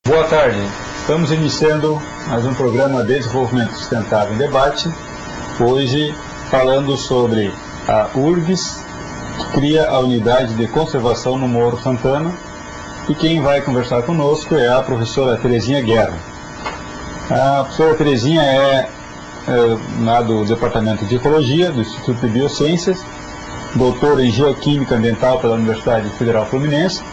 Boa tarde, estamos iniciando mais um programa Desenvolvimento Sustentável em Debate, hoje falando sobre a URGS, que cria a Unidade de Conservação no Morro Santana, e quem vai conversar conosco é a professora Terezinha Guerra. A professora Terezinha é lá do Departamento de Ecologia, do Instituto de Biociências, doutora em Geoquímica Ambiental pela Universidade Federal Fluminense,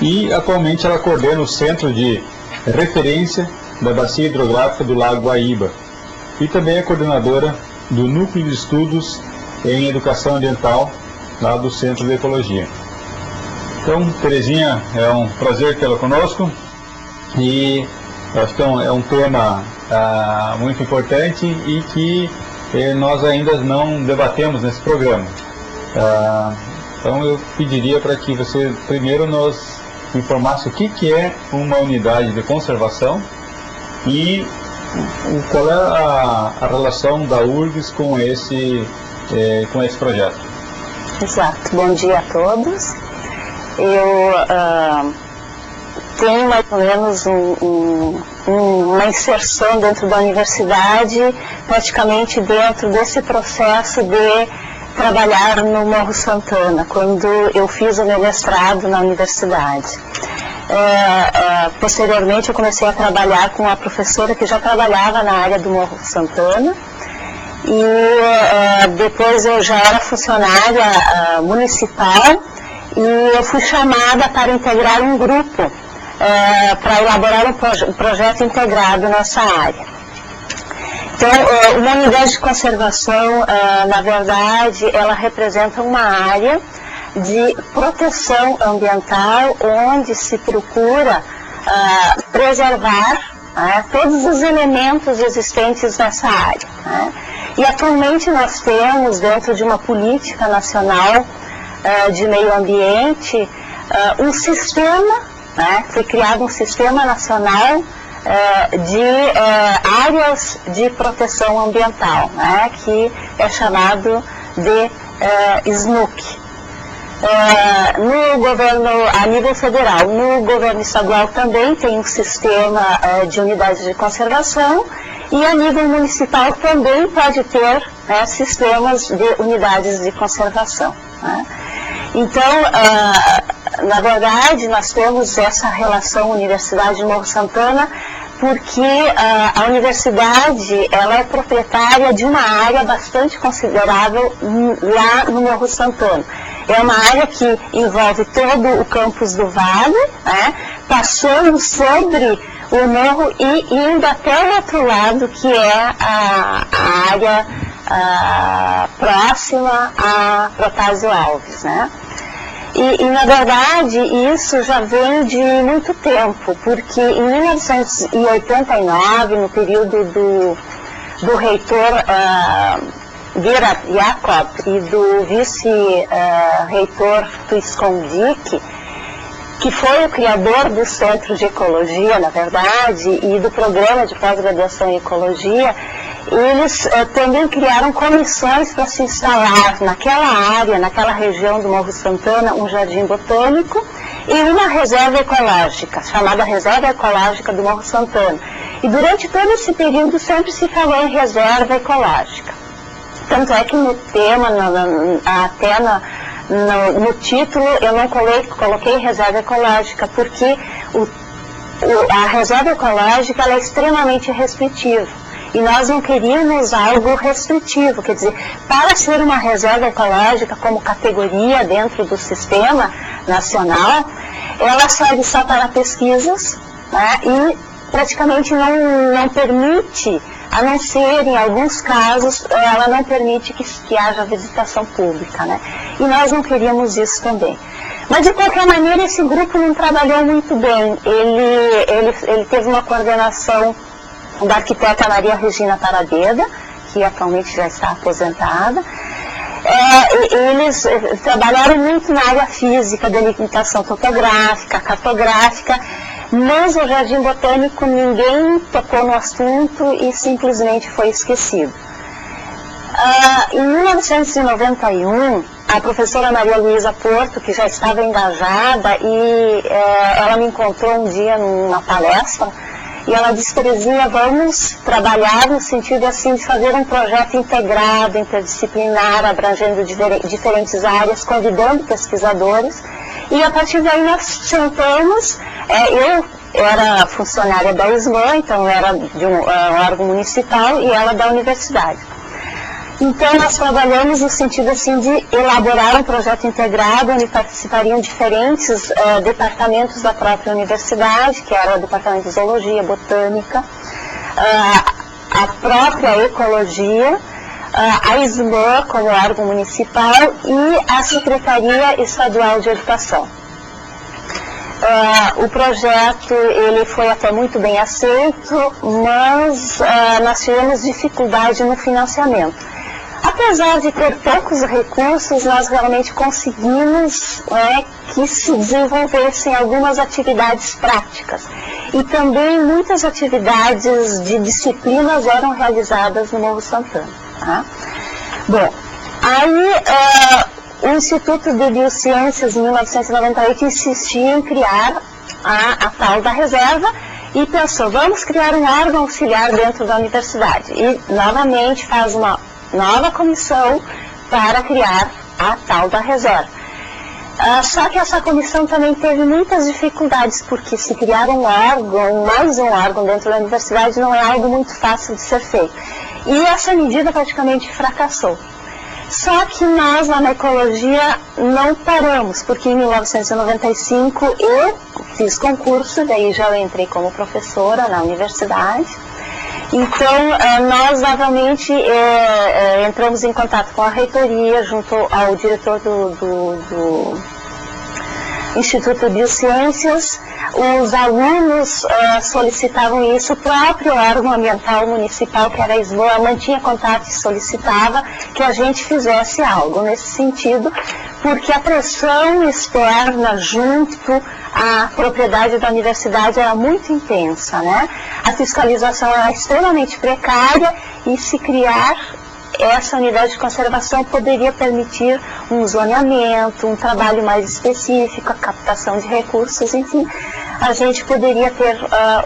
e atualmente ela coordena o Centro de Referência da Bacia Hidrográfica do Lago Guaíba e também é coordenadora do Núcleo de Estudos em Educação Ambiental lá do Centro de Ecologia. Então, Terezinha, é um prazer tê-la conosco e acho que é um tema muito importante e que nós ainda não debatemos nesse programa. Então eu pediria para que você primeiro nos informasse o que é uma unidade de conservação e qual é a relação da URGS com esse projeto. Exato. Bom dia a todos. Eu tenho mais ou menos uma inserção dentro da universidade, praticamente dentro desse processo de trabalhar no Morro Santana, quando eu fiz o meu mestrado na universidade. Posteriormente eu comecei a trabalhar com a professora que já trabalhava na área do Morro Santana, e depois eu já era funcionária municipal e eu fui chamada para integrar um grupo para elaborar um projeto integrado nessa área. Então, uma unidade de conservação, na verdade, ela representa uma área de proteção ambiental onde se procura preservar todos os elementos existentes nessa área. E atualmente nós temos, dentro de uma política nacional de meio ambiente, um sistema, foi criado um sistema nacional de áreas de proteção ambiental, que é chamado de SNUC. No governo, a nível federal, no governo estadual também tem um sistema de unidades de conservação, e a nível municipal também pode ter sistemas de unidades de conservação. Então, na verdade, nós temos essa relação Universidade-Morro Santana porque a universidade ela é proprietária de uma área bastante considerável lá no Morro Santana. É uma área que envolve todo o campus do Vale, passando sobre o morro e indo até o outro lado, que é a área próxima a Protásio Alves, E, na verdade, isso já vem de muito tempo, porque em 1989, no período do reitor Gerhard Jacob e do vice-reitor Tuiscon-Dick, que foi o criador do Centro de Ecologia, na verdade, e do programa de pós-graduação em Ecologia, eles também criaram comissões para se instalar naquela área, naquela região do Morro Santana, um jardim botânico e uma reserva ecológica, chamada Reserva Ecológica do Morro Santana. E durante todo esse período sempre se falou em reserva ecológica. Tanto é que no tema, até no título, eu não coloquei reserva ecológica, porque a reserva ecológica ela é extremamente restritiva. E nós não queríamos algo restritivo, quer dizer, para ser uma reserva ecológica como categoria dentro do sistema nacional, ela serve só para pesquisas, e praticamente não permite, a não ser em alguns casos, ela não permite que haja visitação pública, E nós não queríamos isso também. Mas de qualquer maneira esse grupo não trabalhou muito bem, ele teve uma coordenação da arquiteta Maria Regina Taradeda, que atualmente já está aposentada. Eles trabalharam muito na área física, delimitação topográfica, cartográfica, mas o Jardim Botânico ninguém tocou no assunto e simplesmente foi esquecido. Em 1991, a professora Maria Luísa Porto, que já estava engajada, e ela me encontrou um dia numa palestra, e ela disse: Terezinha, vamos trabalhar no sentido assim de fazer um projeto integrado, interdisciplinar, abrangendo diferentes áreas, convidando pesquisadores, e a partir daí nós sentamos, eu era funcionária da ISMAN, então era de um órgão municipal, e ela da universidade. Então nós trabalhamos no sentido assim de elaborar um projeto integrado, onde participariam diferentes departamentos da própria universidade, que era o departamento de zoologia, botânica, a própria ecologia, a ISMAN como órgão municipal e a Secretaria Estadual de Educação. O projeto ele foi até muito bem aceito, mas nós tivemos dificuldade no financiamento. Apesar de ter poucos recursos, nós realmente conseguimos que se desenvolvessem algumas atividades práticas. E também muitas atividades de disciplinas eram realizadas no Morro Santana. Tá? Bom, aí o Instituto de Biociências, em 1998, insistia em criar a tal da reserva e pensou: vamos criar um órgão auxiliar dentro da universidade. E novamente faz uma nova comissão para criar a tal da reserva. Só que essa comissão também teve muitas dificuldades, porque se criar um órgão, mais um órgão dentro da universidade, não é algo muito fácil de ser feito. E essa medida praticamente fracassou. Só que nós, lá na ecologia, não paramos, porque em 1995 eu fiz concurso, daí já entrei como professora na universidade. Então, nós novamente entramos em contato com a reitoria, junto ao diretor do Instituto de Biociências. Os alunos solicitavam isso, o próprio órgão ambiental municipal, que era a ISMAN, mantinha contato e solicitava que a gente fizesse algo nesse sentido, porque a pressão externa junto à propriedade da universidade era muito intensa, né? A fiscalização era extremamente precária e se criar essa unidade de conservação poderia permitir um zoneamento, um trabalho mais específico, a captação de recursos, enfim, a gente poderia ter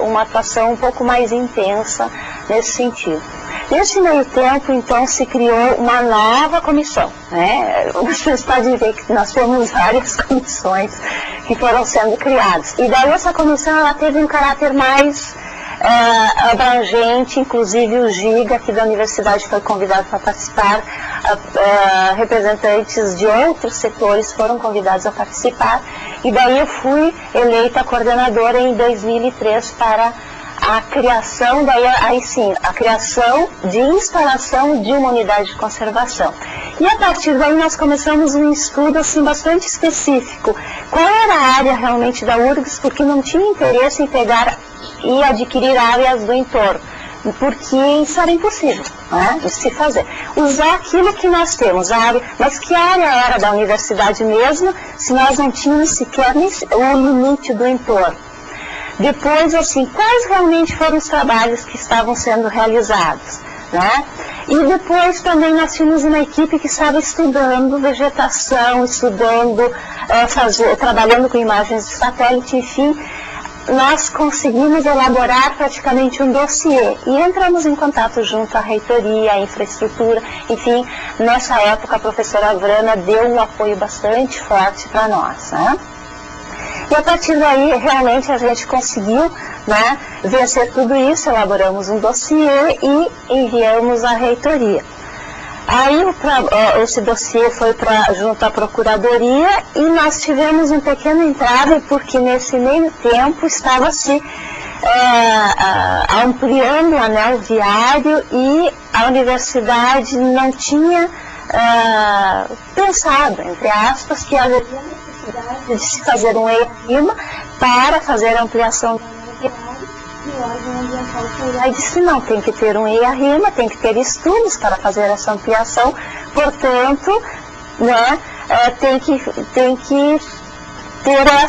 uma atuação um pouco mais intensa nesse sentido. Nesse meio tempo, então, se criou uma nova comissão, né? Vocês podem ver que nós temos várias comissões que foram sendo criadas. E daí essa comissão ela teve um caráter mais abrangente, inclusive o GIGA aqui da universidade foi convidado para participar, representantes de outros setores foram convidados a participar, e daí eu fui eleita coordenadora em 2003 para a criação, a criação de instalação de uma unidade de conservação. E a partir daí nós começamos um estudo assim, bastante específico. Qual era a área realmente da URGS, porque não tinha interesse em pegar e adquirir áreas do entorno, porque isso era impossível, né, de se fazer. Usar aquilo que nós temos, mas que área era da universidade mesmo, se nós não tínhamos sequer o limite do entorno. Depois, assim, quais realmente foram os trabalhos que estavam sendo realizados, né? E depois também nós tínhamos uma equipe que estava estudando vegetação, trabalhando com imagens de satélite, enfim. Nós conseguimos elaborar praticamente um dossiê e entramos em contato junto à reitoria, à infraestrutura, enfim, nessa época a professora Vrana deu um apoio bastante forte para nós, né? E a partir daí, realmente, a gente conseguiu, né, vencer tudo isso, elaboramos um dossiê e enviamos à reitoria. Aí esse dossiê foi junto à procuradoria e nós tivemos um pequeno entrave, porque nesse meio tempo estava se ampliando o anel viário e a universidade não tinha pensado, entre aspas, que havia necessidade de se fazer um EIA-RIMA para fazer a ampliação do anel viário. E o órgão ambiental foi lá e disse: não, tem que ter um EIA-RIMA, tem que ter estudos para fazer essa ampliação, portanto, né, tem que ter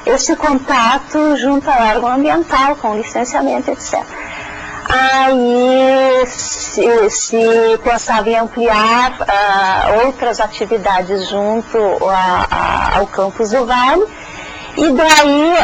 esse contato junto ao órgão ambiental, com licenciamento, etc. aí se pensava em ampliar outras atividades junto ao campus do Vale. E daí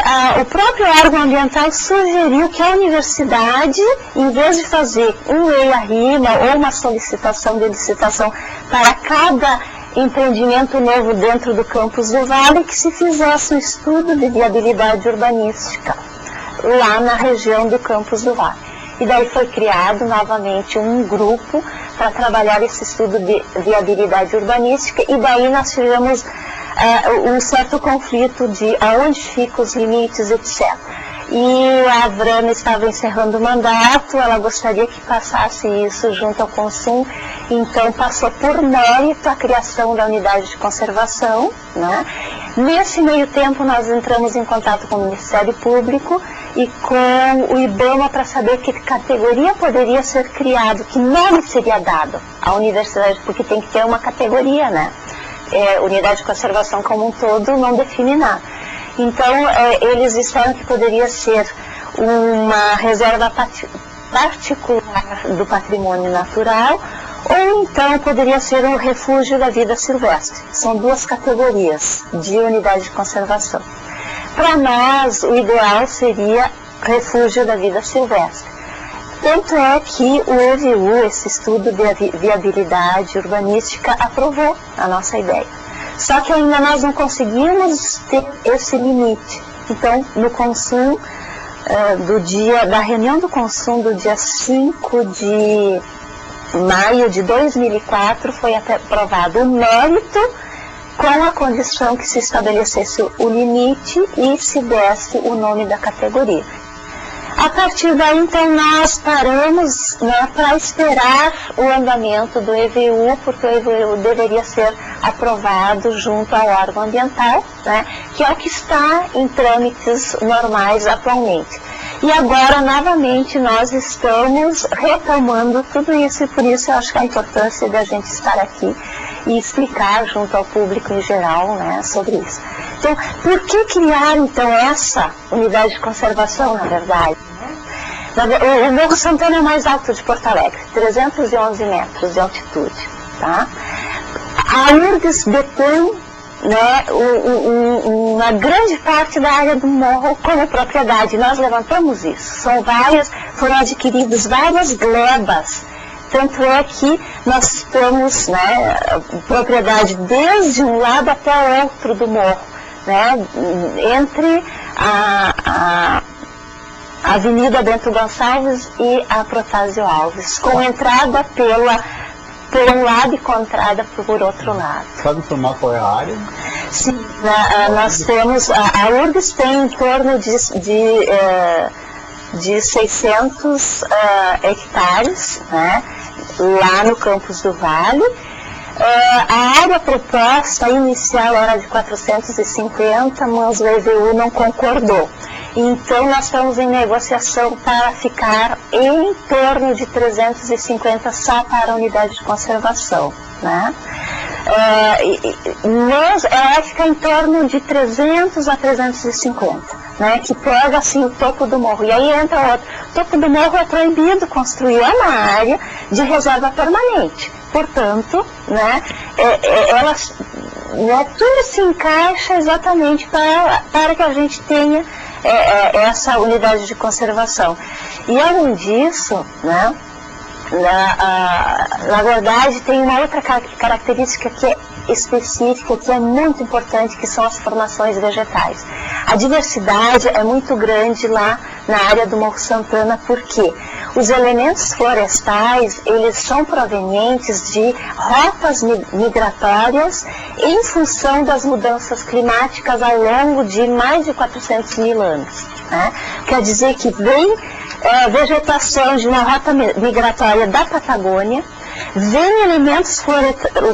o próprio órgão ambiental sugeriu que a universidade, em vez de fazer um EIA-RIMA ou uma solicitação de licitação para cada empreendimento novo dentro do campus do Vale, que se fizesse um estudo de viabilidade urbanística lá na região do campus do Vale. E daí foi criado novamente um grupo para trabalhar esse estudo de viabilidade urbanística, e daí nós tivemos um certo conflito de aonde ficam os limites, etc. E a Vrana estava encerrando o mandato, ela gostaria que passasse isso junto ao Consum, então passou por mérito a criação da unidade de conservação, né? Nesse meio tempo nós entramos em contato com o Ministério Público e com o IBAMA para saber que categoria poderia ser criado, que nome seria dado à universidade, porque tem que ter uma categoria, né? Unidade de conservação como um todo não define nada. Então, eles disseram que poderia ser uma reserva particular do patrimônio natural, ou então poderia ser um refúgio da vida silvestre. São duas categorias de unidade de conservação. Para nós, o ideal seria refúgio da vida silvestre. Tanto é que o EVU, esse estudo de viabilidade urbanística, aprovou a nossa ideia. Só que ainda nós não conseguimos ter esse limite. Então, no Consum, da reunião do Consum do dia 5 de maio de 2004, foi aprovado o mérito com a condição que se estabelecesse o limite e se desse o nome da categoria. A partir daí, então, nós paramos, né, para esperar o andamento do EVU, porque o EVU deveria ser aprovado junto ao órgão ambiental, né, que é o que está em trâmites normais atualmente. E agora, novamente, nós estamos retomando tudo isso, e por isso eu acho que a importância da gente estar aqui e explicar junto ao público em geral, né, sobre isso. Então, por que criar, então, essa unidade de conservação, na verdade? O Morro Santana é o mais alto de Porto Alegre, 311 metros de altitude. Tá? A URGS detém, né, uma grande parte da área do morro como propriedade. Nós levantamos isso. Foram adquiridas várias glebas. Tanto é que nós temos, né, propriedade desde um lado até o outro do morro, né, entre a Avenida Bento Gonçalves e a Protásio Alves, com entrada por um lado e com entrada por outro lado. Sabe informar qual é a área? Sim, nós temos, a URGS tem em torno de 600 hectares, né, lá no campus do Vale. A área proposta inicial era de 450, mas o EVU não concordou. Então, nós estamos em negociação para ficar em torno de 350 só para a unidade de conservação, né? Mas ela vai ficar em torno de 300 a 350, né? Que pega assim o topo do morro. E aí entra outro. O topo do morro é proibido construir, é uma área de reserva permanente. Portanto, né, tudo se encaixa exatamente para que a gente tenha essa unidade de conservação. E além disso, né, na verdade, tem uma outra característica que é específica, que é muito importante, que são as formações vegetais. A diversidade é muito grande lá na área do Morro Santana, porque os elementos florestais, eles são provenientes de rotas migratórias em função das mudanças climáticas ao longo de mais de 400 mil anos. Né? Quer dizer que vem vegetação de uma rota migratória da Patagônia, vem elementos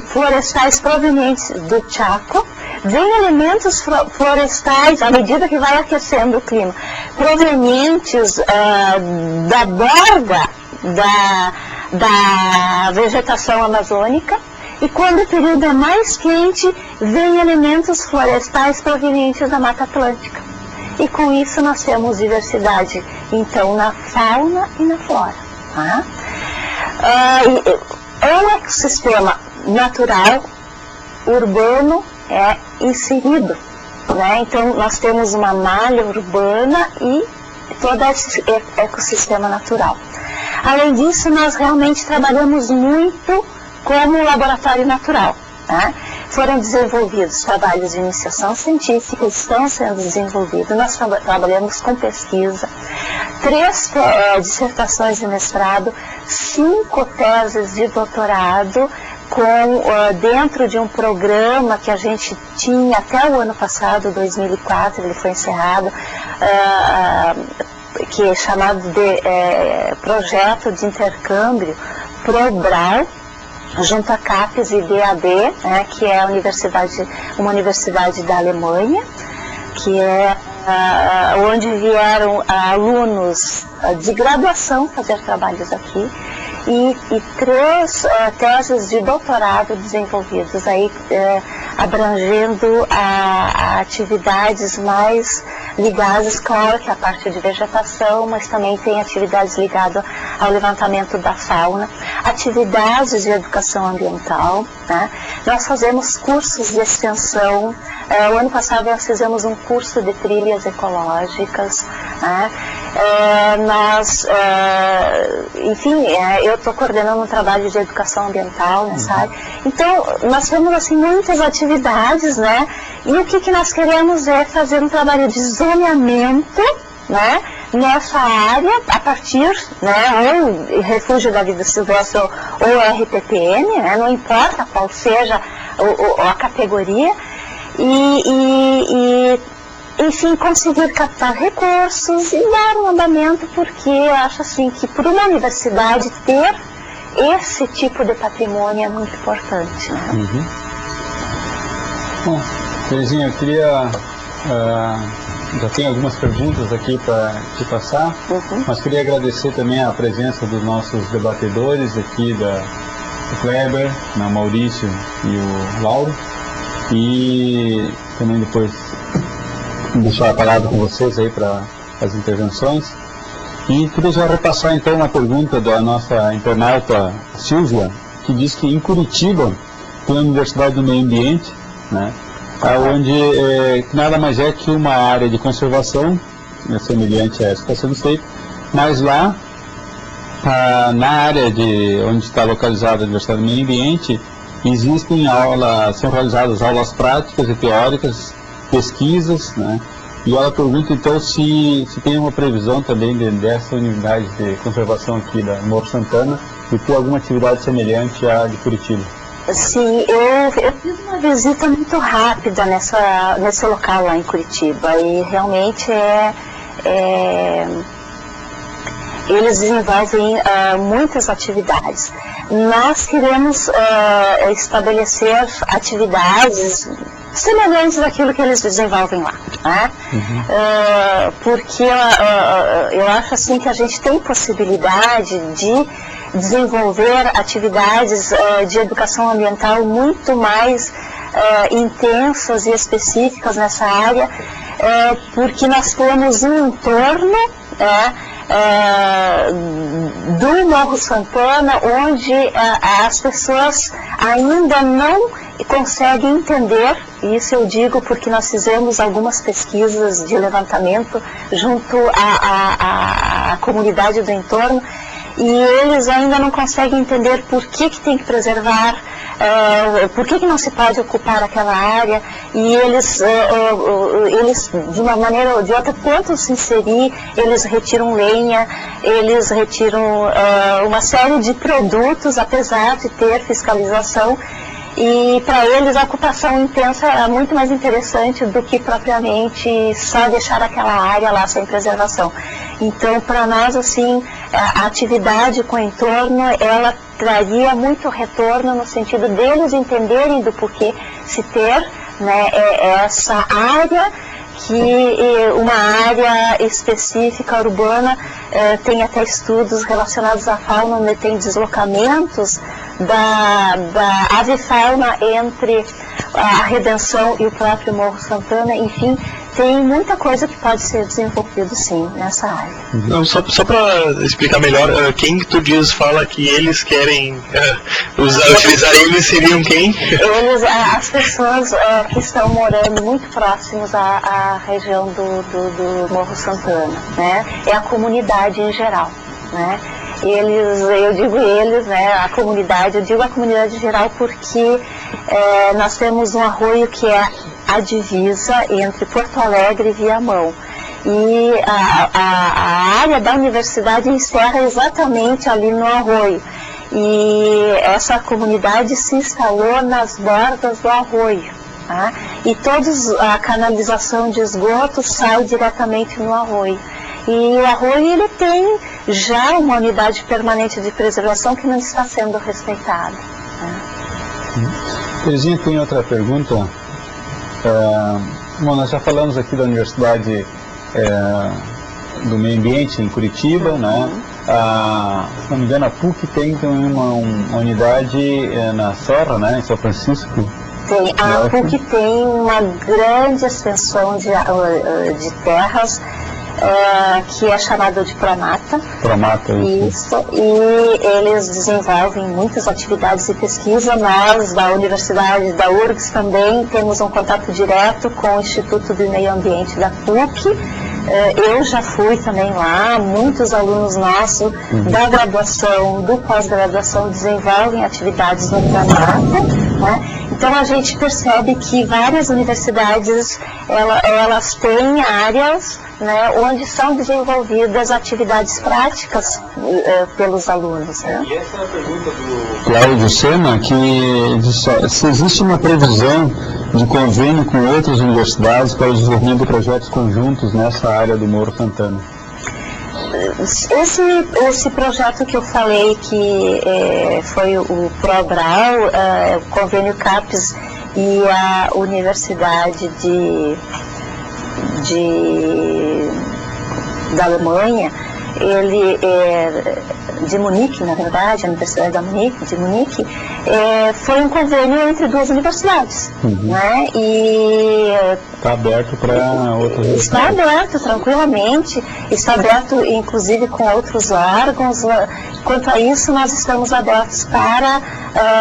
florestais provenientes do Chaco, vem elementos florestais, à medida que vai aquecendo o clima, provenientes da borda da vegetação amazônica, e quando o período é mais quente, vem elementos florestais provenientes da Mata Atlântica. E com isso nós temos diversidade, então, na fauna e na flora. Tá? É um ecossistema natural, urbano, inserido, né? Então nós temos uma malha urbana e todo esse ecossistema natural. Além disso, nós realmente trabalhamos muito como laboratório natural. Tá? Foram desenvolvidos trabalhos de iniciação científica, estão sendo desenvolvidos. Nós trabalhamos com pesquisa, 3 dissertações de mestrado, 5 teses de doutorado, dentro de um programa que a gente tinha até o ano passado, 2004, ele foi encerrado, que é chamado de Projeto de Intercâmbio ProBrau, junto à CAPES e DAD, que é uma universidade da Alemanha, que é onde vieram alunos de graduação fazer trabalhos aqui, e 3 teses de doutorado desenvolvidas aí, abrangendo a atividades mais ligadas, claro, que é a parte de vegetação, mas também tem atividades ligadas ao levantamento da fauna, atividades de educação ambiental, né? Nós fazemos cursos de extensão. O ano passado nós fizemos um curso de trilhas ecológicas, né? Eu estou coordenando um trabalho de educação ambiental nessa área. Então, nós temos assim muitas atividades, né? E o que nós queremos é fazer um trabalho de zoneamento, né? Nessa área, a partir, né, ou Refúgio da Vida Silvestre ou RPPN, né? Não importa qual seja a categoria, enfim, conseguir captar recursos e dar um andamento, porque eu acho assim que para uma universidade ter esse tipo de patrimônio é muito importante, né? Bom, Terezinha, eu queria, já tenho algumas perguntas aqui para te passar, mas queria agradecer também a presença dos nossos debatedores aqui, do Kleber, o Maurício e o Lauro, e também depois deixar a palavra com vocês aí para as intervenções. E queria já repassar então uma pergunta da nossa internauta Silvia, que diz que em Curitiba tem a Universidade do Meio Ambiente, né, onde nada mais é que uma área de conservação, semelhante a essa que está sendo feita, mas lá, na área onde está localizada a Universidade do Meio Ambiente, são realizadas aulas práticas e teóricas, pesquisas, né? E ela pergunta então se tem uma previsão também dessa unidade de conservação aqui da Morro Santana de ter alguma atividade semelhante à de Curitiba. Sim, eu fiz uma visita muito rápida nesse local lá em Curitiba, e realmente eles desenvolvem muitas atividades. Nós queremos estabelecer atividades semelhantes àquilo que eles desenvolvem lá, né? Porque eu acho assim que a gente tem possibilidade de desenvolver atividades de educação ambiental muito mais intensas e específicas nessa área, porque nós temos um entorno do Morro Santana onde as pessoas ainda não conseguem entender. Isso eu digo porque nós fizemos algumas pesquisas de levantamento junto à comunidade do entorno, e eles ainda não conseguem entender por que tem que preservar, por que não se pode ocupar aquela área, e eles de uma maneira ou de outra tentam se inserir, eles retiram lenha, eles retiram uma série de produtos, apesar de ter fiscalização. E para eles a ocupação intensa é muito mais interessante do que propriamente só deixar aquela área lá sem preservação. Então, para nós, assim, a atividade com o entorno, ela traria muito retorno no sentido deles entenderem do porquê se ter, né, essa área, uma área específica urbana, tem até estudos relacionados à fauna, onde tem deslocamentos da avifauna entre a Redenção e o próprio Morro Santana. Enfim, tem muita coisa que pode ser desenvolvido sim nessa área. Não, só para explicar melhor, quem tu diz fala que eles querem utilizar eles seriam quem? Eles, as pessoas que estão morando muito próximos à região do Morro Santana, né? É a comunidade em geral, né? Eu digo eles, né? A comunidade, eu digo a comunidade em geral porque nós temos um arroio que é a divisa entre Porto Alegre e Viamão. E a área da universidade encerra exatamente ali no arroio. E essa comunidade se instalou nas bordas do arroio. Tá? E a canalização de esgoto sai diretamente no arroio. E o arroio ele tem já uma unidade permanente de preservação que não está sendo respeitada. Né? Terezinha, tem outra pergunta? Bom, nós já falamos aqui da Universidade do Meio Ambiente em Curitiba, né? Se não me engano, a PUC tem também uma unidade na Serra, né? Em São Francisco. Tem, a PUC tem uma grande extensão de terras que é chamada de Pramata. Pramata, isso. E eles desenvolvem muitas atividades de pesquisa. Nós, da Universidade da URGS, também temos um contato direto com o Instituto do Meio Ambiente da PUC. Eu já fui também lá, muitos alunos nossos da graduação, do pós-graduação, desenvolvem atividades no Pramata, né? Então a gente percebe que várias universidades, elas têm áreas, né, onde são desenvolvidas atividades práticas pelos alunos. Né? E essa é a pergunta do Cláudio Sena, que se existe uma previsão de convênio com outras universidades para o desenvolvimento de projetos conjuntos nessa área do Morro Santana. Esse projeto que eu falei, que foi o ProBrau, o convênio CAPES e a Universidade da Alemanha, ele de Munique, na verdade, a Universidade de Munique, foi um convênio entre duas universidades, né? E está aberto para outras. Está aberto tranquilamente, está aberto inclusive com outros órgãos. Quanto a isso, nós estamos abertos para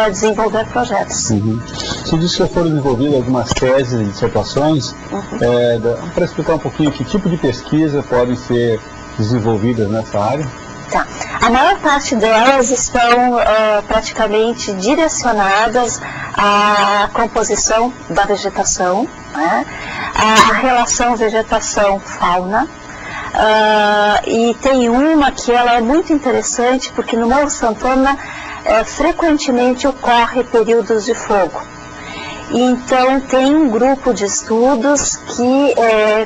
desenvolver projetos. Você disse que já foram desenvolvidas algumas teses e dissertações. Para explicar um pouquinho que tipo de pesquisa podem ser desenvolvidas nessa área? Tá. A maior parte delas estão praticamente direcionadas à composição da vegetação, né? A relação vegetação-fauna. E tem uma que ela é muito interessante, porque no Morro Santana frequentemente ocorre períodos de fogo. Então tem um grupo de estudos que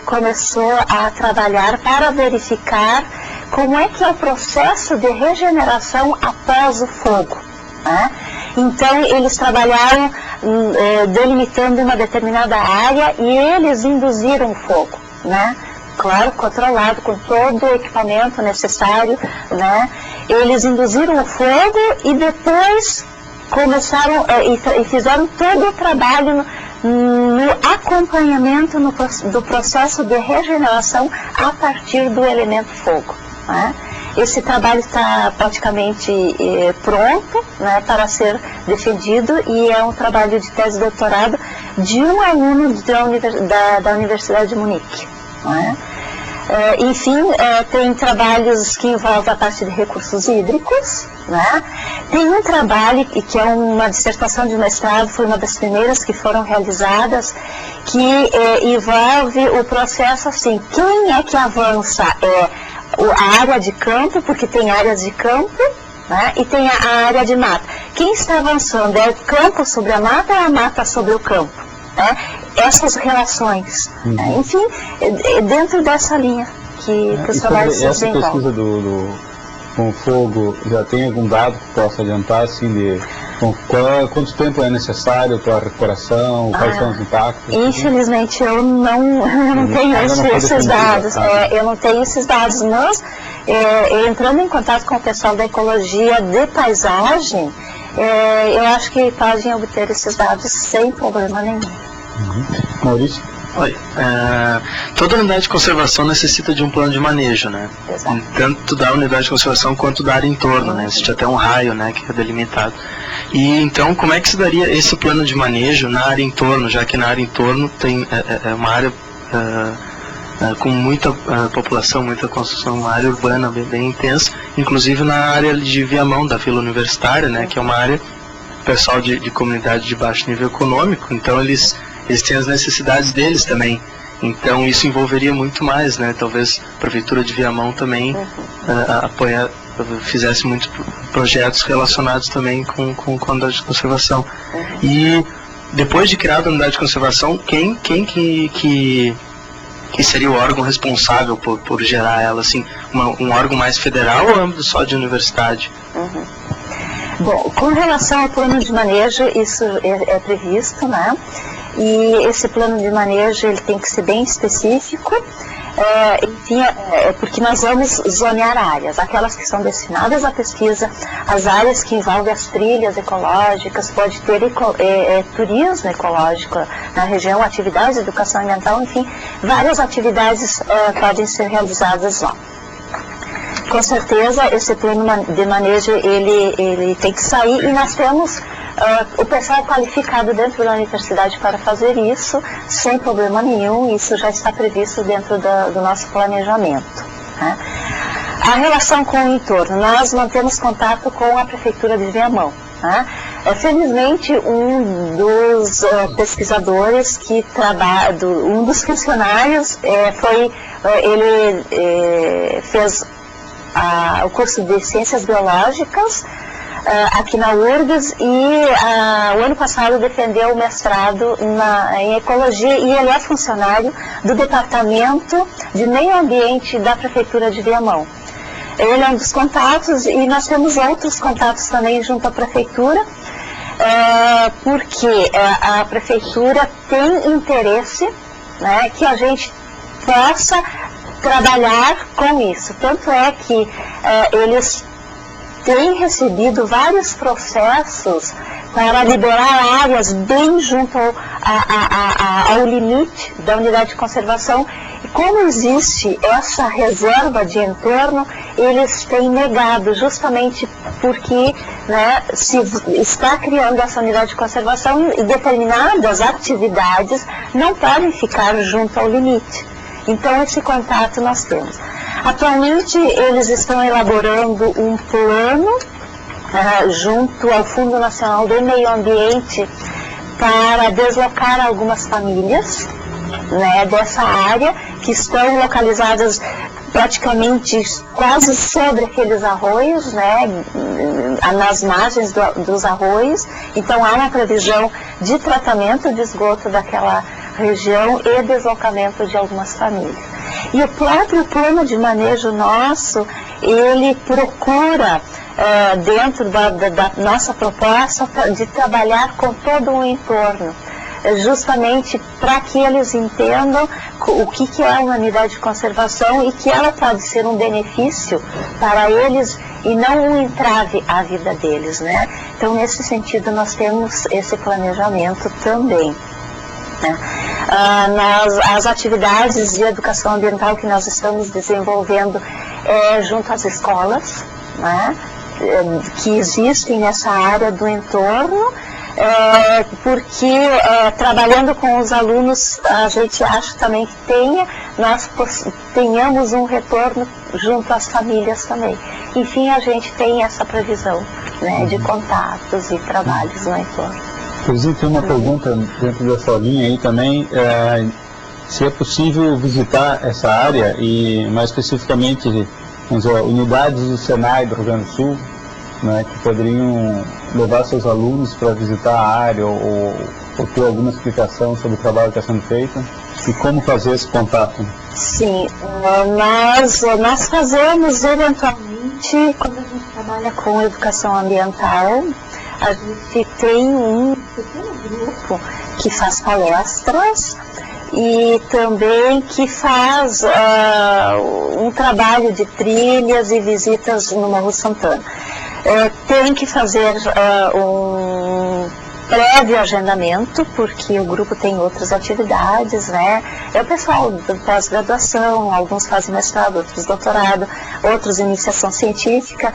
começou a trabalhar para verificar como é que é o processo de regeneração após o fogo. Né? Então eles trabalharam delimitando uma determinada área e eles induziram o fogo, né? Claro, controlado com todo o equipamento necessário, né? Eles induziram o fogo e depois começaram e fizeram todo o trabalho no acompanhamento do processo de regeneração a partir do elemento fogo. Né? Esse trabalho está praticamente pronto, né, para ser defendido, e é um trabalho de tese de doutorado de um aluno da Universidade de Munique. Né? Enfim, tem trabalhos que envolvem a parte de recursos hídricos. Né? Tem um trabalho que é uma dissertação de mestrado, foi uma das primeiras que foram realizadas, que envolve o processo assim, quem é que avança? A área de campo, porque tem áreas de campo, né? E tem a área de mata. Quem está avançando é o campo sobre a mata ou a mata sobre o campo? Né? Essas relações. Né? Enfim, dentro dessa linha que os trabalhos se desenvolvem. Essa pesquisa com o fogo, já tem algum dado que possa adiantar, assim, quanto tempo é necessário para a recuperação, quais são os impactos? Infelizmente eu não tenho esses dados, eu não tenho esses dados, mas entrando em contato com o pessoal da ecologia de paisagem, eu acho que podem obter esses dados sem problema nenhum. Maurício? Oi. Toda unidade de conservação necessita de um plano de manejo, né? Exato. Tanto da unidade de conservação quanto da área em torno, né? Existe até um raio, né, que é delimitado. E então, como é que se daria esse plano de manejo na área em torno, já que na área em torno tem uma área com muita população, muita construção, uma área urbana bem intensa, inclusive na área de Viamão, da Vila Universitária, né, que é uma área pessoal de comunidade de baixo nível econômico, então eles têm as necessidades deles também. Então isso envolveria muito mais, né? Talvez a Prefeitura de Viamão também fizesse muitos projetos relacionados também com a unidade de conservação. E depois de criada a unidade de conservação, quem que seria o órgão responsável por gerar ela, assim, um órgão mais federal ou âmbito só de universidade? Bom, com relação ao plano de manejo, isso é previsto, né? E esse plano de manejo ele tem que ser bem específico, enfim, porque nós vamos zonear áreas, aquelas que são destinadas à pesquisa, as áreas que envolvem as trilhas ecológicas, pode ter turismo ecológico na região, atividades de educação ambiental, enfim, várias atividades podem ser realizadas lá. Com certeza, esse plano de manejo, ele tem que sair e nós temos o pessoal qualificado dentro da universidade para fazer isso, sem problema nenhum, isso já está previsto dentro do nosso planejamento. Né? A relação com o entorno, nós mantemos contato com a Prefeitura de Viamão. Né? Felizmente, um dos pesquisadores que trabalha, um dos funcionários, ele fez o curso de Ciências Biológicas aqui na URGS e o ano passado defendeu o mestrado em Ecologia e ele é funcionário do Departamento de Meio Ambiente da Prefeitura de Viamão. Ele é um dos contatos e nós temos outros contatos também junto à Prefeitura, porque a Prefeitura tem interesse, né, que a gente possa trabalhar com isso. Tanto é que eles têm recebido vários processos para liberar áreas bem junto ao limite da unidade de conservação. E como existe essa reserva de entorno, eles têm negado, justamente porque, né, se está criando essa unidade de conservação e determinadas atividades não podem ficar junto ao limite. Então, esse contato nós temos. Atualmente, eles estão elaborando um plano junto ao Fundo Nacional do Meio Ambiente para deslocar algumas famílias, né, dessa área, que estão localizadas praticamente quase sobre aqueles arroios, né, nas margens dos arroios. Então, há uma previsão de tratamento de esgoto daquela região e deslocamento de algumas famílias. E o próprio plano de manejo nosso, ele procura, dentro da nossa proposta, de trabalhar com todo o entorno, justamente para que eles entendam o que é uma unidade de conservação e que ela pode ser um benefício para eles e não um entrave à vida deles, né? Então, nesse sentido, nós temos esse planejamento também. As atividades de educação ambiental que nós estamos desenvolvendo junto às escolas, né, que existem nessa área do entorno, porque trabalhando com os alunos, a gente acha também que nós tenhamos um retorno junto às famílias também. Enfim, a gente tem essa previsão, né, de contatos e trabalhos no entorno. Inclusive, tem uma pergunta dentro dessa linha aí também, se é possível visitar essa área e, mais especificamente, vamos dizer, unidades do Senai do Rio Grande do Sul, né, que poderiam levar seus alunos para visitar a área ou ter alguma explicação sobre o trabalho que está sendo feito e como fazer esse contato. Sim, nós fazemos eventualmente, quando a gente trabalha com educação ambiental, a gente tem um pequeno grupo que faz palestras e também que faz um trabalho de trilhas e visitas no Morro Santana. Tem que fazer prévio agendamento, porque o grupo tem outras atividades, né? É o pessoal da pós-graduação, alguns fazem mestrado, outros doutorado, outros iniciação científica,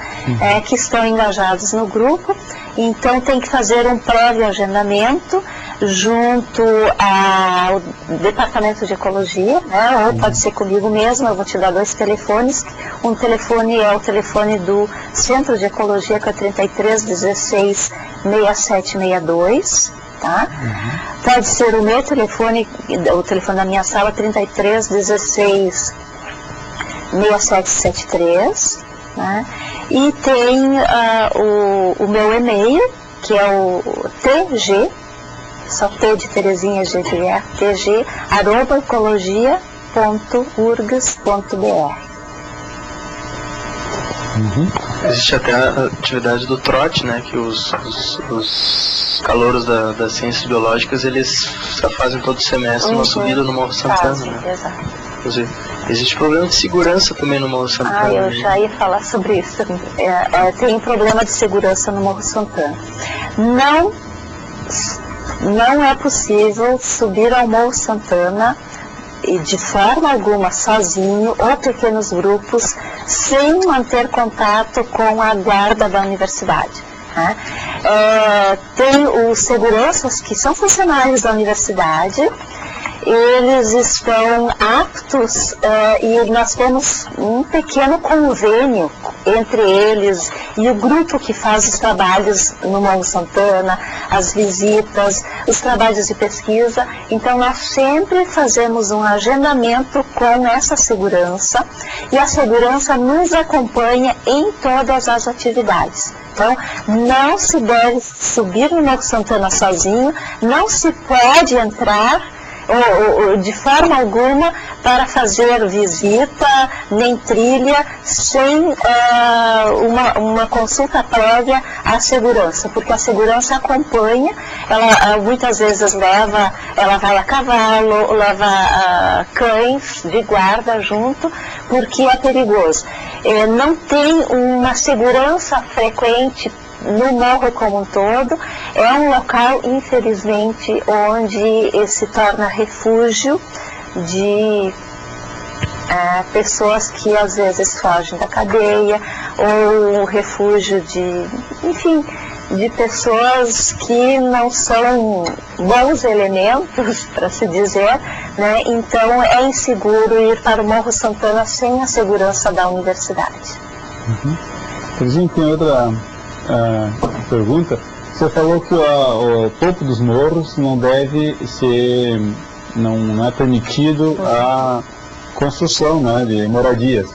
que estão engajados no grupo. Então tem que fazer um prévio agendamento junto ao Departamento de Ecologia, né? Ou pode ser comigo mesmo. Eu vou te dar 2 telefones. Um telefone é o telefone do Centro de Ecologia, que é 3316 6762, tá? Pode ser o meu telefone, o telefone da minha sala, 3316 6773, né? E tem o meu e-mail, que é o TG, só T de Terezinha, G de Guerra, tg@ecologia.urgs.br. Existe até a atividade do trote, né, que os calouros das ciências biológicas, eles fazem todo semestre uma subida no Morro Santana, né? Exato. Inclusive, existe problema de segurança também no Morro Santana. Eu já ia falar sobre isso. Tem problema de segurança no Morro Santana. Não é possível subir ao Morro Santana e de forma alguma sozinho ou pequenos grupos sem manter contato com a guarda da universidade. Né? Tem os seguranças que são funcionários da universidade, eles estão aptos e nós temos um pequeno convênio entre eles e o grupo que faz os trabalhos no Morro Santana, as visitas, os trabalhos de pesquisa. Então nós sempre fazemos um agendamento com essa segurança e a segurança nos acompanha em todas as atividades. Então, não se deve subir no Morro Santana sozinho, não se pode entrar de forma alguma para fazer visita, nem trilha, sem uma consulta prévia à segurança, porque a segurança acompanha, ela muitas vezes ela vai a cavalo, leva cães de guarda junto, porque é perigoso. Não tem uma segurança frequente no morro como um todo. É um local, infelizmente, onde se torna refúgio de pessoas que às vezes fogem da cadeia, ou refúgio de pessoas que não são bons elementos, para se dizer, né? Então é inseguro ir para o Morro Santana sem a segurança da universidade. Presidente, tem outra pergunta. Você falou que o topo dos morros não deve ser, não é permitido a construção, né, de moradias.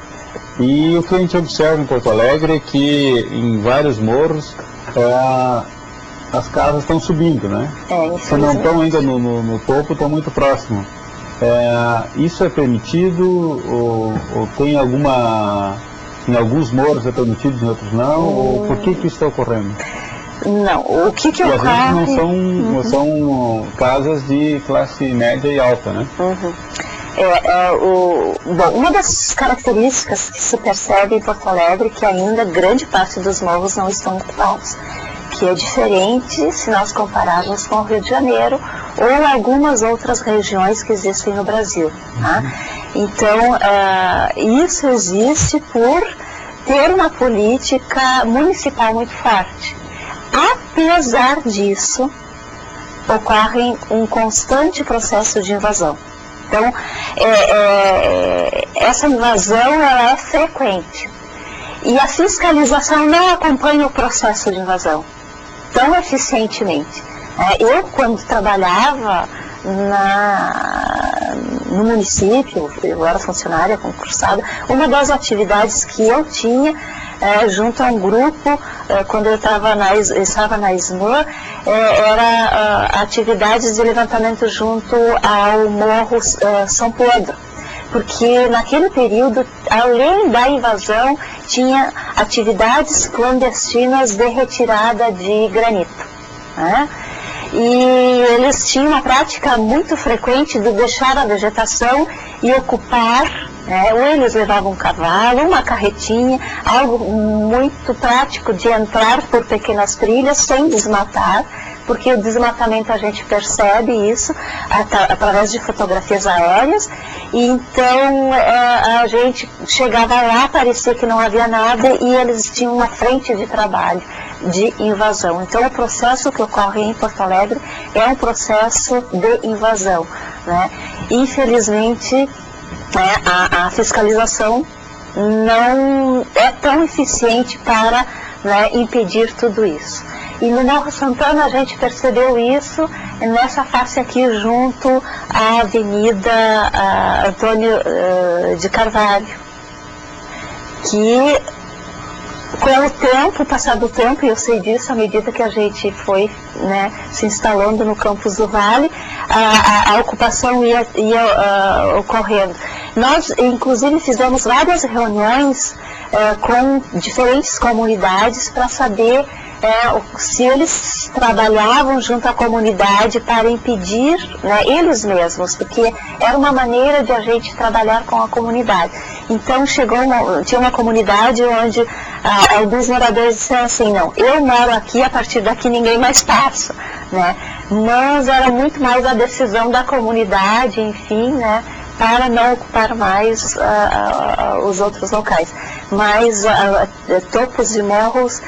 E o que a gente observa em Porto Alegre é que em vários morros as casas estão subindo, né? Se não estão ainda no topo, estão muito próximo. Isso é permitido ou tem em alguns morros é permitido, em outros não? Ou por que isso está ocorrendo? Não, o que ocorre... Às vezes não são casas de classe média e alta, né? Bom, uma das características que se percebe em Porto Alegre é que ainda grande parte dos morros não estão ocupados, que é diferente se nós compararmos com o Rio de Janeiro ou algumas outras regiões que existem no Brasil. Tá? Então, isso existe por ter uma política municipal muito forte. Apesar disso, ocorre um constante processo de invasão. Então, essa invasão ela é frequente. E a fiscalização não acompanha o processo de invasão tão eficientemente. Eu, quando trabalhava no município, eu era funcionária concursada, uma das atividades que eu tinha junto a um grupo, quando eu estava na SMAN, era atividades de levantamento junto ao Morro São Pedro, porque naquele período, além da invasão, tinha atividades clandestinas de retirada de granito, né? E eles tinham uma prática muito frequente de deixar a vegetação e ocupar, ou eles levavam um cavalo, uma carretinha, algo muito prático de entrar por pequenas trilhas sem desmatar, porque o desmatamento a gente percebe isso através de fotografias aéreas, e então a gente chegava lá, parecia que não havia nada, e eles tinham uma frente de trabalho de invasão. Então o processo que ocorre em Porto Alegre é um processo de invasão, né? Infelizmente, a fiscalização não é tão eficiente para, né, impedir tudo isso. E no Morro Santana a gente percebeu isso nessa face aqui junto à Avenida Antônio de Carvalho, que com o tempo, passado o tempo, e eu sei disso à medida que a gente foi, né, se instalando no campus do Vale, a ocupação ia ocorrendo. Nós, inclusive, fizemos várias reuniões com diferentes comunidades para saber se eles trabalhavam junto à comunidade para impedir, né, eles mesmos, porque era uma maneira de a gente trabalhar com a comunidade. Então tinha uma comunidade onde alguns moradores disseram assim: não, eu moro aqui, a partir daqui ninguém mais passa, né? Mas era muito mais a decisão da comunidade, enfim, né, para não ocupar mais os outros locais. Mas topos e morros,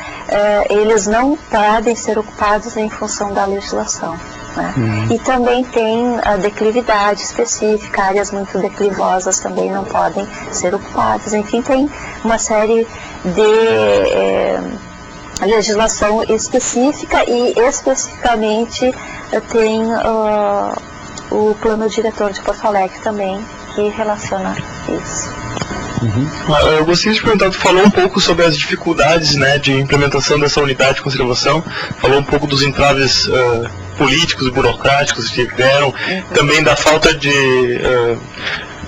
eles não podem ser ocupados em função da legislação, né? E também tem a declividade específica, áreas muito declivosas também não podem ser ocupadas. Enfim, tem uma série de legislação específica, e especificamente tem o plano diretor de Porto Alegre também, que relaciona isso. Eu gostaria de perguntar, tu falou um pouco sobre as dificuldades, né, de implementação dessa unidade de conservação, falou um pouco dos entraves políticos e burocráticos que deram, também da falta de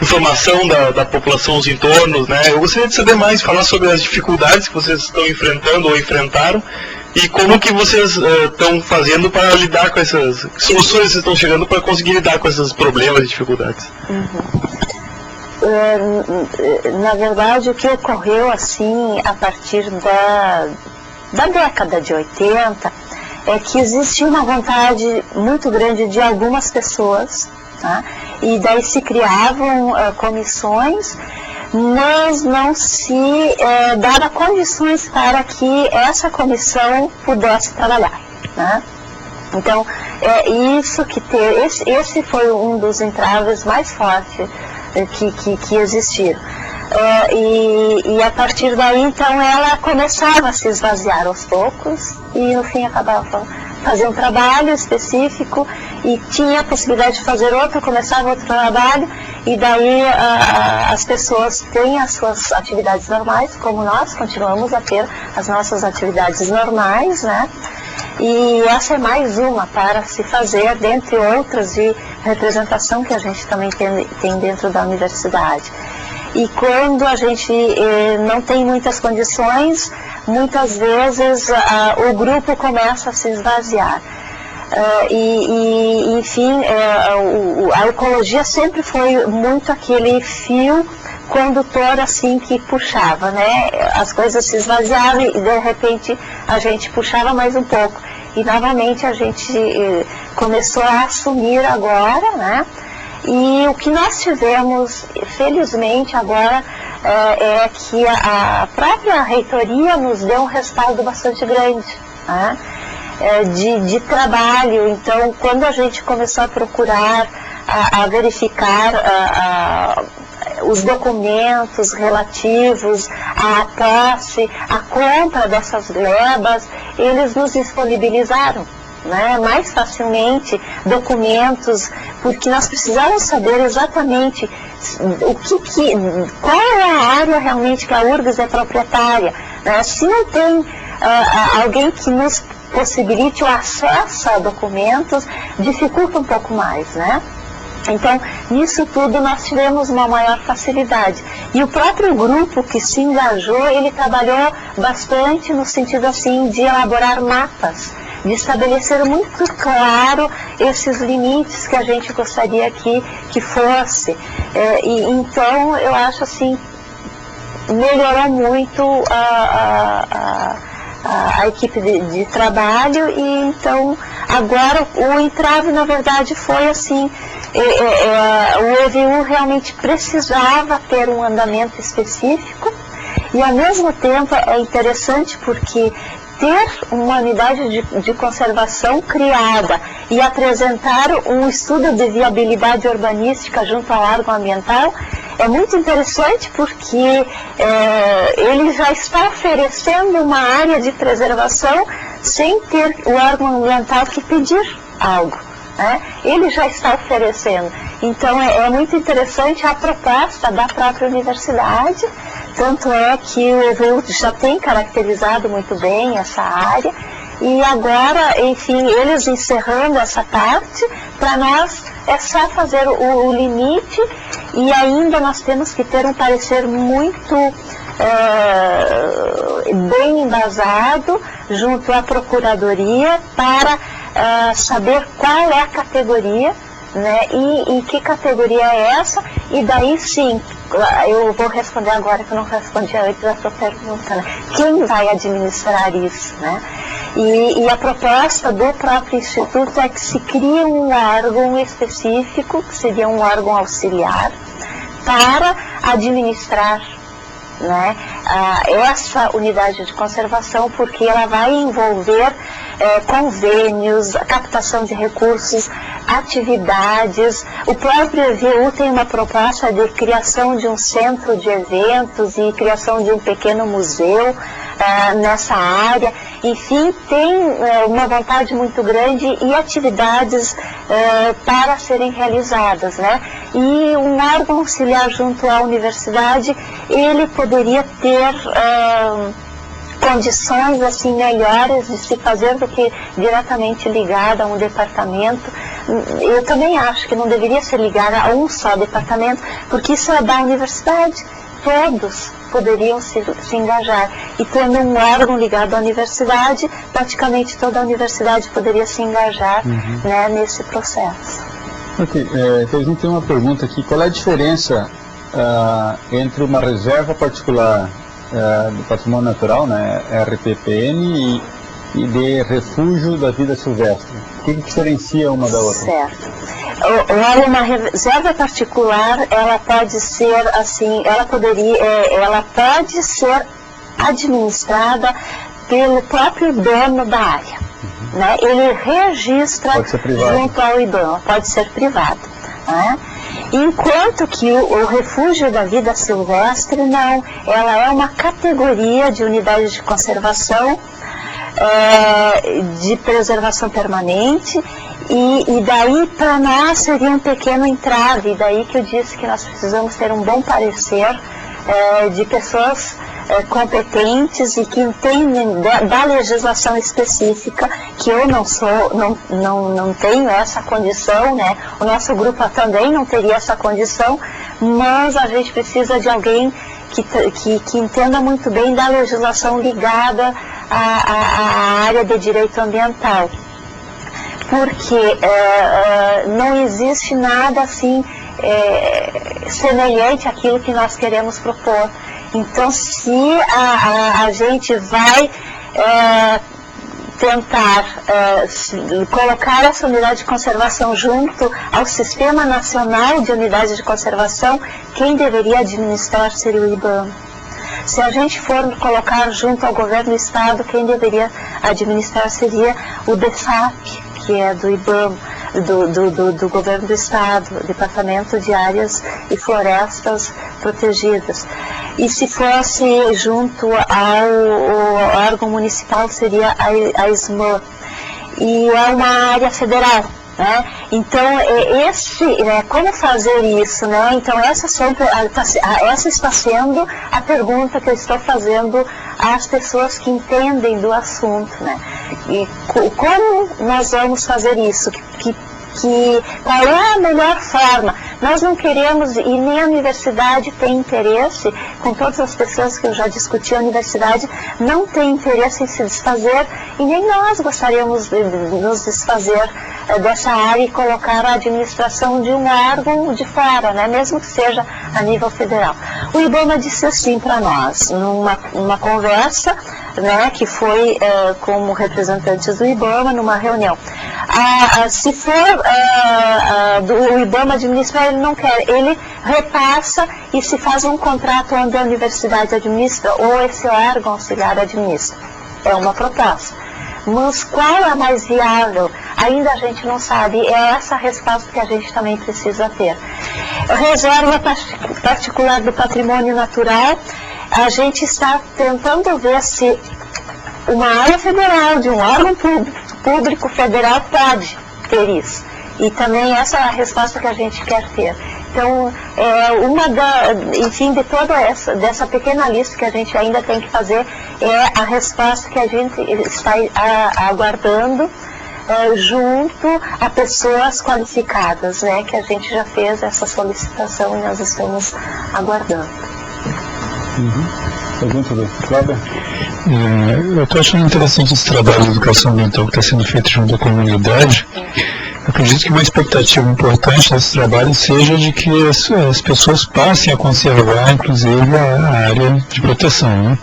informação da população nos entornos, né? Eu gostaria de saber mais, falar sobre as dificuldades que vocês estão enfrentando ou enfrentaram, e como que vocês estão fazendo para lidar com essas soluções, vocês estão chegando para conseguir lidar com esses problemas e dificuldades. Na verdade, o que ocorreu assim a partir da década de 80 é que existia uma vontade muito grande de algumas pessoas, tá? E daí se criavam comissões, mas não se dava condições para que essa comissão pudesse trabalhar, né? Então, isso que esse foi um dos entraves mais fortes que existiram. E a partir daí, então, ela começava a se esvaziar aos poucos, e no fim acabava fazendo um trabalho específico, e tinha a possibilidade de fazer outro, começava outro trabalho, e daí as pessoas têm as suas atividades normais, como nós continuamos a ter as nossas atividades normais, né? E essa é mais uma para se fazer, dentre outras, de representação que a gente também tem dentro da universidade. E quando a gente não tem muitas condições, muitas vezes o grupo começa a se esvaziar. Enfim, a ecologia sempre foi muito aquele fio condutor assim que puxava, né? As coisas se esvaziavam e de repente a gente puxava mais um pouco. E novamente a gente começou a assumir agora, né? E o que nós tivemos, felizmente agora, é que a própria reitoria nos deu um respaldo bastante grande, né? De trabalho. Então, quando a gente começou a procurar, a verificar os documentos relativos à posse, à compra dessas glebas, eles nos disponibilizaram, né, mais facilmente documentos, porque nós precisávamos saber exatamente qual é a área realmente que a URGS é proprietária, né? Se não tem alguém que nos possibilite o acesso a documentos, dificulta um pouco mais, né? Então, nisso tudo nós tivemos uma maior facilidade. E o próprio grupo que se engajou, ele trabalhou bastante no sentido assim de elaborar mapas, de estabelecer muito claro esses limites que a gente gostaria que fosse. Então, eu acho assim, melhorou muito a equipe de trabalho, e então Agora, o entrave, na verdade, foi assim, o EVU realmente precisava ter um andamento específico, e ao mesmo tempo é interessante porque ter uma unidade de conservação criada e apresentar um estudo de viabilidade urbanística junto ao órgão ambiental é muito interessante porque ele já está oferecendo uma área de preservação sem ter o órgão ambiental que pedir algo, né? Ele já está oferecendo. Então é muito interessante a proposta da própria universidade. Tanto é que o EVU já tem caracterizado muito bem essa área, e agora, enfim, eles encerrando essa parte, para nós é só fazer o limite, e ainda nós temos que ter um parecer muito bem embasado junto à Procuradoria para saber qual é a categoria, né, e que categoria é essa, e daí sim, eu vou responder agora que eu não respondi antes da sua pergunta, né? Quem vai administrar isso, né? E a proposta do próprio Instituto é que se crie um órgão específico, que seria um órgão auxiliar, para administrar, né, essa unidade de conservação, porque ela vai envolver convênios, captação de recursos, atividades. O próprio EVU tem uma proposta de criação de um centro de eventos e criação de um pequeno museu nessa área. Enfim, tem uma vontade muito grande e atividades para serem realizadas, né? E um órgão auxiliar junto à universidade, ele poderia ter condições assim melhores de se fazer do que diretamente ligada a um departamento. Eu também acho que não deveria ser ligada a um só departamento, porque isso é da universidade. Todos poderiam se engajar. E tendo um órgão ligado à universidade, praticamente toda a universidade poderia se engajar, né, nesse processo. Ok, então a gente tem uma pergunta aqui. Qual é a diferença entre uma reserva particular do patrimônio natural, né, RPPN, e de refúgio da vida silvestre? O que diferencia uma da outra? Certo. Uma reserva particular, ela pode ser assim, ela pode ser administrada pelo próprio dono da área, né? Ele registra junto ao IBAMA, pode ser privado, né? Enquanto que o refúgio da vida silvestre, não, ela é uma categoria de unidade de conservação, de preservação permanente, e daí para nós seria um pequeno entrave, daí que eu disse que nós precisamos ter um bom parecer de pessoas competentes e que entendem da legislação específica, que eu não tenho essa condição, né? O nosso grupo também não teria essa condição, mas a gente precisa de alguém que entenda muito bem da legislação ligada à área de direito ambiental. Porque não existe nada assim semelhante àquilo que nós queremos propor. Então, se a gente vai tentar colocar essa unidade de conservação junto ao Sistema Nacional de Unidades de Conservação, quem deveria administrar seria o IBAMA. Se a gente for colocar junto ao governo do Estado, quem deveria administrar seria o DEFAP, que é do IBAMA, do governo do Estado, Departamento de Áreas e Florestas Protegidas. E se fosse junto ao órgão municipal, seria a SMAN. E é uma área federal, né? Então, como fazer isso, né? Então, essa está sendo a pergunta que eu estou fazendo às pessoas que entendem do assunto, né? E como nós vamos fazer isso? Qual é a melhor forma? Nós não queremos, e nem a universidade tem interesse, com todas as pessoas que eu já discuti, a universidade não tem interesse em se desfazer, e nem nós gostaríamos de nos desfazer dessa área e colocar a administração de um órgão de fora, né? Mesmo que seja a nível federal. O IBAMA disse assim para nós, numa conversa, né, que foi como representantes do IBAMA numa reunião. Se for o IBAMA administrar, ele não quer, ele repassa e se faz um contrato onde a universidade administra ou esse órgão auxiliar administra. É uma proposta. Mas qual é a mais viável? Ainda a gente não sabe. É essa a resposta que a gente também precisa ter. Reserva particular do patrimônio natural, a gente está tentando ver se uma área federal, de um órgão público federal, pode ter isso. E também essa é a resposta que a gente quer ter. Então, enfim, de toda dessa pequena lista que a gente ainda tem que fazer, é a resposta que a gente está aguardando junto a pessoas qualificadas, né, que a gente já fez essa solicitação e nós estamos aguardando. Pergunta do Cláudio? Eu estou achando interessante esse trabalho de educação ambiental que está sendo feito junto à comunidade. Eu acredito que uma expectativa importante desse trabalho seja de que as pessoas passem a conservar, inclusive, a área de proteção, né?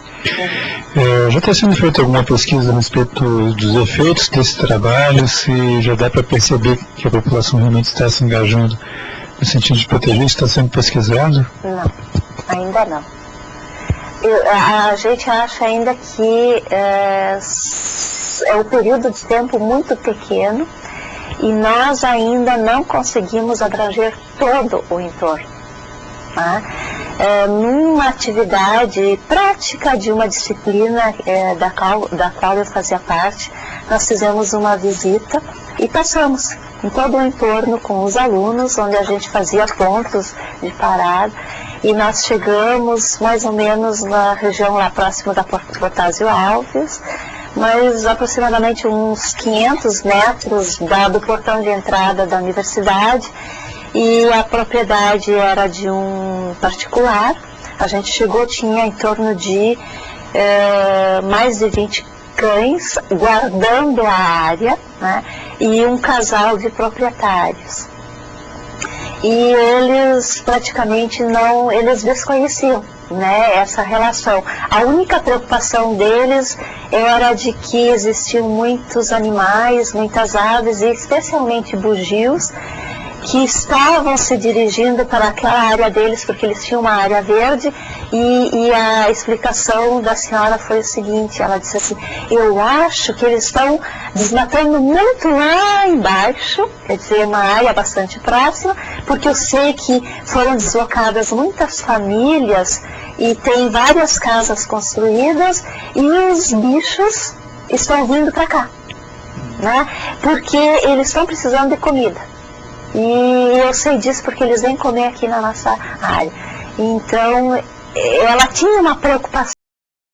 Já está sendo feita alguma pesquisa a respeito dos efeitos desse trabalho, se já dá para perceber que a população realmente está se engajando no sentido de proteger, está sendo pesquisado? Não, ainda não. A gente acha ainda que é um período de tempo muito pequeno e nós ainda não conseguimos abranger todo o entorno. Tá? Numa atividade prática de uma disciplina da qual eu fazia parte, nós fizemos uma visita e passamos em todo o entorno com os alunos, onde a gente fazia pontos de parada, e nós chegamos mais ou menos na região lá próxima da Protásio Alves, mas aproximadamente uns 500 metros do portão de entrada da universidade, e a propriedade era de um particular. A gente chegou, tinha em torno de mais de 20 cães guardando a área, né, e um casal de proprietários. E eles praticamente eles desconheciam, né, essa relação. A única preocupação deles era de que existiam muitos animais, muitas aves, e especialmente bugios, que estavam se dirigindo para aquela área deles, porque eles tinham uma área verde, e a explicação da senhora foi o seguinte, ela disse assim: eu acho que eles estão desmatando muito lá embaixo, quer dizer, uma área bastante próxima, porque eu sei que foram deslocadas muitas famílias e tem várias casas construídas, e os bichos estão vindo para cá, né? Porque eles estão precisando de comida. E eu sei disso porque eles vêm comer aqui na nossa área. Então, ela tinha uma preocupação